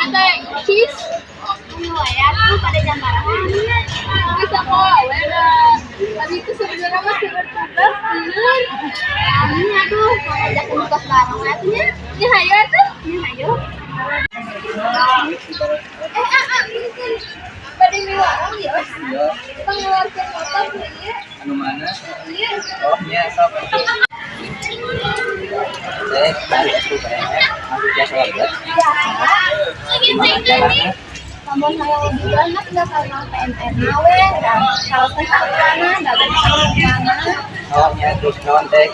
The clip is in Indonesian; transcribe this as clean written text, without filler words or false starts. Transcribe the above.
teh cheese. Ya tuh pada jam berapa? Bisa kok, udah. Tadi itu sebenarnya masih bertugas bener. Aminnya tuh mau ngajak tugas bareng atunya. Ya hayo tuh, ya hayo. Pada ngeluaran ya. Kita ngeluarkan motor ya. Anu mana? Iya. Oh iya, sok. Tarik aku kayak masuk jasa warga. Gimana caranya? Namun saya lebih banyak nggak karena PNR nawe, kalau saya sana, nggak bisa kemana. Oh iya, terus kawan teh.